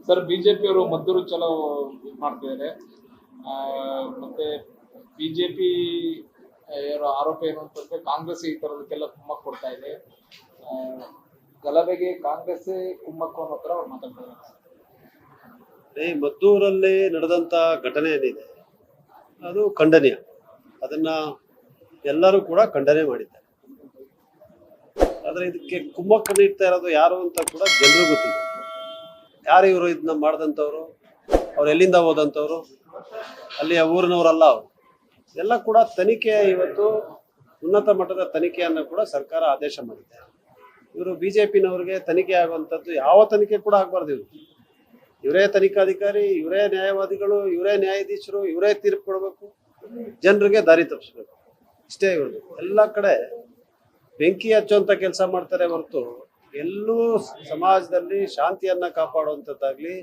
Sir BJP ಅವರು ಮದ್ದೂರು ಚಲೋ ಮಾಡ್ತಿದ್ದಾರೆ. ಮತ್ತೆ ಬಿಜೆಪಿ ಆರೋಪ ಏನು ಅಂತಂದ್ರೆ ಕಾಂಗ್ರೆಸ್ ಈ ತರದಕ್ಕೆಲ್ಲ ಕುಮ್ಮಕ್ ಕೊಡ್ತಾ ಇದೆ. ಗಲಭೆಗೆ ಕಾಂಗ್ರೆಸ್ ಕುಮ್ಮಕ್ಕು ಅನ್ನೋ ತರ ಅವ್ರು ಮಾತಾಡ್ತಾರೆ. ಮದ್ದೂರಲ್ಲಿ ನಡೆದಂತ ಘಟನೆ ಏನಿದೆ ಅದು ಖಂಡನೀಯ. ಅದನ್ನ ಎಲ್ಲರೂ ಕೂಡ ಖಂಡನೆ ಮಾಡಿದ್ದಾರೆ. ಆದ್ರೆ ಇದಕ್ಕೆ ಕುಮ್ಮಕ್ಕು ನೀಡ್ತಾ ಇರೋದು ಯಾರು ಅಂತ ಕೂಡ ಜನರು ಗೊತ್ತಿದೆ. ಯಾರು ಇವರು ಇದನ್ನ ಮಾಡಿದಂಥವ್ರು, ಅವ್ರು ಎಲ್ಲಿಂದ ಹೋದಂಥವ್ರು, ಅಲ್ಲಿಯ ಊರಿನವರಲ್ಲ ಅವರು. ಎಲ್ಲ ಕೂಡ ತನಿಖೆ, ಇವತ್ತು ಉನ್ನತ ಮಟ್ಟದ ತನಿಖೆಯನ್ನು ಕೂಡ ಸರ್ಕಾರ ಆದೇಶ ಮಾಡಿದೆ. ಇವರು ಬಿಜೆಪಿನವ್ರಿಗೆ ತನಿಖೆ ಆಗುವಂಥದ್ದು ಯಾವ ತನಿಖೆ ಕೂಡ ಆಗಬಾರ್ದು. ಇವರೇ ತನಿಖಾಧಿಕಾರಿ, ಇವರೇ ನ್ಯಾಯವಾದಿಗಳು, ಇವರೇ ನ್ಯಾಯಾಧೀಶರು, ಇವರೇ ತೀರ್ಪು ಕೊಡಬೇಕು, ಜನರಿಗೆ ದಾರಿ ತಪ್ಪಿಸ್ಬೇಕು. ಇಷ್ಟೇ ಇವ್ರದ್ದು. ಎಲ್ಲ ಕಡೆ ಬೆಂಕಿ ಹಚ್ಚುವಂತ ಕೆಲಸ ಮಾಡ್ತಾರೆ ಹೊರತು ಎಲ್ಲೂ ಸಮಾಜದಲ್ಲಿ ಶಾಂತಿಯನ್ನ ಕಾಪಾಡುವಂಥದ್ದಾಗ್ಲಿ,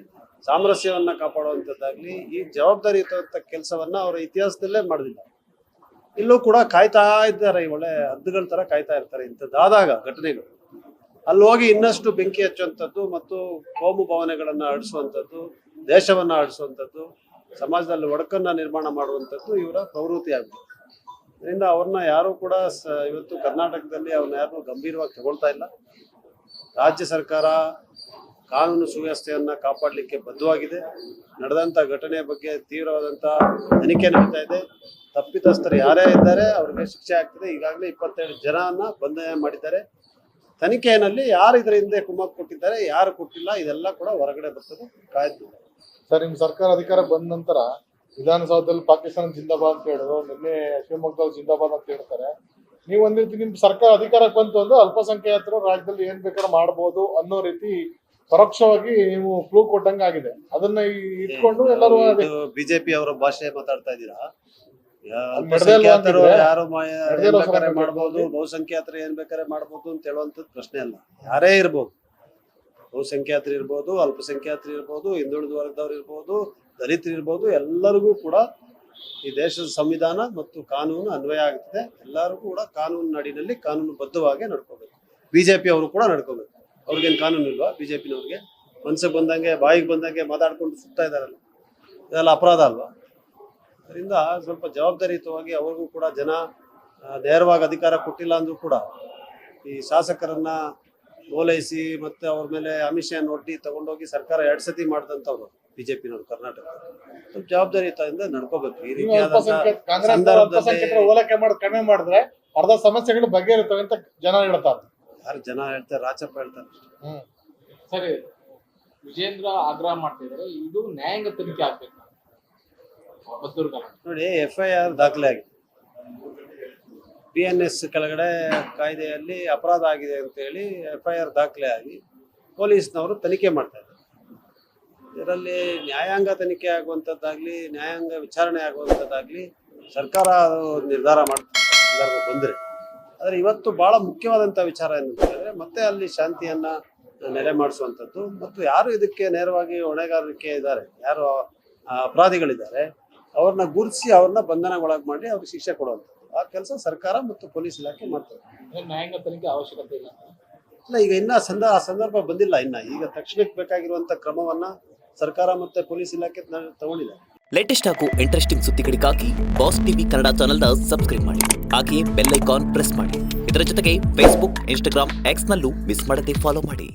ಸಾಮರಸ್ಯವನ್ನ ಕಾಪಾಡುವಂಥದ್ದಾಗ್ಲಿ, ಈ ಜವಾಬ್ದಾರಿಯುತ ಕೆಲಸವನ್ನ ಅವರ ಇತಿಹಾಸದಲ್ಲೇ ಮಾಡೋದಿಲ್ಲ. ಇಲ್ಲೂ ಕೂಡ ಕಾಯ್ತಾ ಇದ್ದಾರೆ, ಒಳ್ಳೆ ಹದ್ದುಗಳ ತರ ಕಾಯ್ತಾ ಇರ್ತಾರೆ. ಇಂಥದ್ದಾದಾಗ ಘಟನೆಗಳು ಅಲ್ಲಿ ಹೋಗಿ ಇನ್ನಷ್ಟು ಬೆಂಕಿ ಹಚ್ಚುವಂಥದ್ದು ಮತ್ತು ಕೋಮು ಭಾವನೆಗಳನ್ನ ಅಳಿಸುವಂಥದ್ದು, ದೇಶವನ್ನ ಅಳಿಸುವಂಥದ್ದು, ಸಮಾಜದಲ್ಲಿ ಒಡಕನ್ನ ನಿರ್ಮಾಣ ಮಾಡುವಂಥದ್ದು ಇವರ ಪ್ರವೃತ್ತಿ ಆಗಿದೆ. ಅದರಿಂದ ಅವ್ರನ್ನ ಯಾರು ಕೂಡ ಇವತ್ತು ಕರ್ನಾಟಕದಲ್ಲಿ ಅವ್ರನ್ನ ಯಾರು ಗಂಭೀರವಾಗಿ ತಗೊಳ್ತಾ ಇಲ್ಲ. ರಾಜ್ಯ ಸರ್ಕಾರ ಕಾನೂನು ಸುವ್ಯವಸ್ಥೆಯನ್ನ ಕಾಪಾಡಲಿಕ್ಕೆ ಬದ್ಧವಾಗಿದೆ. ನಡೆದಂತ ಘಟನೆಯ ಬಗ್ಗೆ ತೀವ್ರವಾದಂತ ತನಿಖೆ ನಡೀತಾ ಇದೆ. ತಪ್ಪಿತಸ್ಥರು ಯಾರೇ ಇದ್ದಾರೆ ಅವ್ರಿಗೆ ಶಿಕ್ಷೆ ಆಗ್ತದೆ. ಈಗಾಗಲೇ 27 ಜನನ ಬಂಧನ ಮಾಡಿದ್ದಾರೆ. ತನಿಖೆಯಲ್ಲಿ ಯಾರು ಇದರ ಹಿಂದೆ ಕುಮ್ಮಕ್ಕು ಕೊಟ್ಟಿದ್ದಾರೆ, ಯಾರು ಕೊಟ್ಟಿಲ್ಲ, ಇದೆಲ್ಲ ಕೂಡ ಹೊರಗಡೆ ಬರ್ತದೆ. ಕಾಯ್ದು ಸರ್, ನಿಮ್ ಸರ್ಕಾರ ಅಧಿಕಾರ ಬಂದ ನಂತರ ವಿಧಾನಸೌಧದಲ್ಲಿ ಪಾಕಿಸ್ತಾನ ಜಿಂದಾಬಾದ್ ಅಂತ ಹೇಳಿದ್ರು, ನಿನ್ನೆ ಶಿವಮೊಗ್ಗದಲ್ಲಿ ಜಿಂದಾಬಾದ್ ಅಂತ ಹೇಳ್ತಾರೆ. ನೀವು ಒಂದ್ ರೀತಿ ನಿಮ್ ಸರ್ಕಾರ ಅಧಿಕಾರಕ್ಕೆ ಬಂತು ಅಂದ್ರೆ ಅಲ್ಪಸಂಖ್ಯಾತರು ರಾಜ್ಯದಲ್ಲಿ ಏನ್ ಬೇಕಾದ್ರೂ ಮಾಡ್ಬೋದು ಅನ್ನೋ ರೀತಿ ಪರೋಕ್ಷವಾಗಿ ನೀವು ಕ್ಲೂ ಕೊಟ್ಟಂಗ ಆಗಿದೆ. ಅದನ್ನ ಇಟ್ಕೊಂಡು ಎಲ್ಲರೂ ಬಿಜೆಪಿ ಅವರ ಭಾಷೆ ಮಾತಾಡ್ತಾ ಇದ್ದೀರಾ? ಅಲ್ಪಸಂಖ್ಯಾತರು ಯಾರು ಮಾಡ್ಬೋದು, ಬಹುಸಂಖ್ಯಾತರು ಏನ್ ಬೇಕಾದ್ರೆ ಮಾಡ್ಬೋದು ಅಂತ ಹೇಳುವಂಥದ್ದು ಪ್ರಶ್ನೆ ಅಲ್ಲ. ಯಾರೇ ಇರ್ಬೋದು, ಬಹುಸಂಖ್ಯಾತರು ಇರ್ಬೋದು, ಅಲ್ಪಸಂಖ್ಯಾತರು ಇರ್ಬೋದು, ಹಿಂದುಳಿದ ವರ್ಗದವ್ರು ಇರ್ಬೋದು, ದಲಿತರು ಇರ್ಬೋದು, ಎಲ್ಲರಿಗೂ ಕೂಡ ಈ ದೇಶದ ಸಂವಿಧಾನ ಮತ್ತು ಕಾನೂನು ಅನ್ವಯ ಆಗುತ್ತದೆ. ಎಲ್ಲರೂ ಕೂಡ ಕಾನೂನು ನಡಿನಲ್ಲಿ ಕಾನೂನು ಬದ್ಧವಾಗಿ ನಡ್ಕೋಬೇಕು. ಬಿಜೆಪಿ ಅವರು ಕೂಡ ನಡ್ಕೋಬೇಕು. ಅವ್ರಿಗೇನು ಕಾನೂನು ಇಲ್ವಾ? ಬಿಜೆಪಿನವ್ರಿಗೆ ಮನ್ಸಿಗೆ ಬಂದಂಗೆ, ಬಾಯಿಗೆ ಬಂದಂಗೆ ಮಾತಾಡ್ಕೊಂಡು ಸುತ್ತಾ ಇದಾರಲ್ಲ, ಇದೆಲ್ಲ ಅಪರಾಧ ಅಲ್ವಾ? ಅದರಿಂದ ಸ್ವಲ್ಪ ಜವಾಬ್ದಾರಿಯುತವಾಗಿ ಅವ್ರಿಗೂ ಕೂಡ ಜನ ನೇರವಾಗಿ ಅಧಿಕಾರ ಕೊಟ್ಟಿಲ್ಲ ಅಂದ್ರೂ ಕೂಡ ಈ ಶಾಸಕರನ್ನ ಓಲೈಸಿ ಮತ್ತೆ ಅವ್ರ ಮೇಲೆ ಆಮಿಷ ಒಡ್ಡಿ ತಗೊಂಡೋಗಿ ಸರ್ಕಾರ 2 ಸತಿ ಮಾಡಿದಂಥವ್ರು ಬಿಜೆಪಿನವರು ಕರ್ನಾಟಕ. ಸ್ವಲ್ಪ ಜವಾಬ್ದಾರಿಯುತದಿಂದ ನಡ್ಕೋಬೇಕು. ಈ ರೀತಿಯಾದ ಹೋಲಿಕೆ ಮಾಡೋದು ಕಡಿಮೆ ಮಾಡಿದ್ರೆ ಅರ್ಧ ಸಮಸ್ಯೆಗಳು ಬಗೆಹರಿತವೆ ಅಂತ ಜನ ಹೇಳ್ತಾರೆ. ಯಾರು ಜನ ಹೇಳ್ತಾರೆ? ರಾಚಪ್ಪ ಹೇಳ್ತಾರೆ. ಸರಿ, ವಿಜೇಂದ್ರ ಆಗ್ರಹ ಮಾಡ್ತಿದ್ದಾರೆ, ಇದು ನ್ಯಾಯಾಂಗ ತನಿಖೆ ಆಗ್ಬೇಕು. ನೋಡಿ, FIR ದಾಖಲೆ ಆಗಿದೆ. PNS ಕೆಳಗಡೆ ಕಾಯ್ದೆಯಲ್ಲಿ ಅಪರಾಧ ಆಗಿದೆ ಅಂತ ಹೇಳಿ FIR ದಾಖಲೆ ಆಗಿ ಪೊಲೀಸ್ನವರು ತನಿಖೆ ಮಾಡ್ತಾ ಇದ್ದಾರೆ. ಇದರಲ್ಲಿ ನ್ಯಾಯಾಂಗ ತನಿಖೆ ಆಗುವಂಥದ್ದಾಗ್ಲಿ, ನ್ಯಾಯಾಂಗ ವಿಚಾರಣೆ ಆಗುವಂಥದ್ದಾಗ್ಲಿ ಸರ್ಕಾರ ನಿರ್ಧಾರ ಸಂದರ್ಭ ಬಂದರೆ. ಆದರೆ ಇವತ್ತು ಬಹಳ ಮುಖ್ಯವಾದಂಥ ವಿಚಾರ ಏನಂತ ಹೇಳಿದ್ರೆ, ಮತ್ತೆ ಅಲ್ಲಿ ಶಾಂತಿಯನ್ನ ನೆಲೆ ಮಾಡಿಸುವಂಥದ್ದು ಮತ್ತು ಯಾರು ಇದಕ್ಕೆ ನೇರವಾಗಿ ಹೊಣೆಗಾರಿಕೆ ಇದ್ದಾರೆ, ಯಾರು ಅಪರಾಧಿಗಳಿದ್ದಾರೆ, ಅವ್ರನ್ನ ಗುರುತಿಸಿ ಅವ್ರನ್ನ ಬಂಧನಗೊಳಗೆ ಮಾಡಿ ಅವ್ರಿಗೆ ಶಿಕ್ಷೆ ಕೊಡುವಂಥದ್ದು ಆ ಕೆಲಸ ಸರ್ಕಾರ ಮತ್ತು ಪೊಲೀಸ್ ಇಲಾಖೆ ಮಾಡ್ತಾರೆ. ನ್ಯಾಯಾಂಗ ತನಿಖೆ ಅವಶ್ಯಕತೆ ಇಲ್ಲ. ಈಗ ಇನ್ನ ಸಂದರ್ಭ ಬಂದಿಲ್ಲ. ಈಗ ತಕ್ಷಣಕ್ಕೆ ಬೇಕಾಗಿರುವಂತ ಕ್ರಮವನ್ನ ಸರ್ಕಾರ ಮತ್ತೆ ಪೊಲೀಸ್ ಇಲಾಖೆ ತಗೊಂಡಿದೆ. ಲೇಟೆಸ್ಟ್ ಹಾಗೂ ಇಂಟ್ರೆಸ್ಟಿಂಗ್ ಸುದ್ದಿಗಳಿಗಾಗಿ ಬಾಸ್ ಟಿವಿ ಕನ್ನಡ ಚಾನೆಲ್ನ ಸಬ್ಸ್ಕ್ರೈಬ್ ಮಾಡಿ. ಹಾಗೆಯೇ ಬೆಲ್ ಐಕಾನ್ ಪ್ರೆಸ್ ಮಾಡಿ. ಇದರ ಜೊತೆಗೆ ಫೇಸ್ಬುಕ್, ಇನ್ಸ್ಟಾಗ್ರಾಮ್, ಎಕ್ಸ್ ನಲ್ಲೂ ಮಿಸ್ ಮಾಡದೆ ಫಾಲೋ ಮಾಡಿ.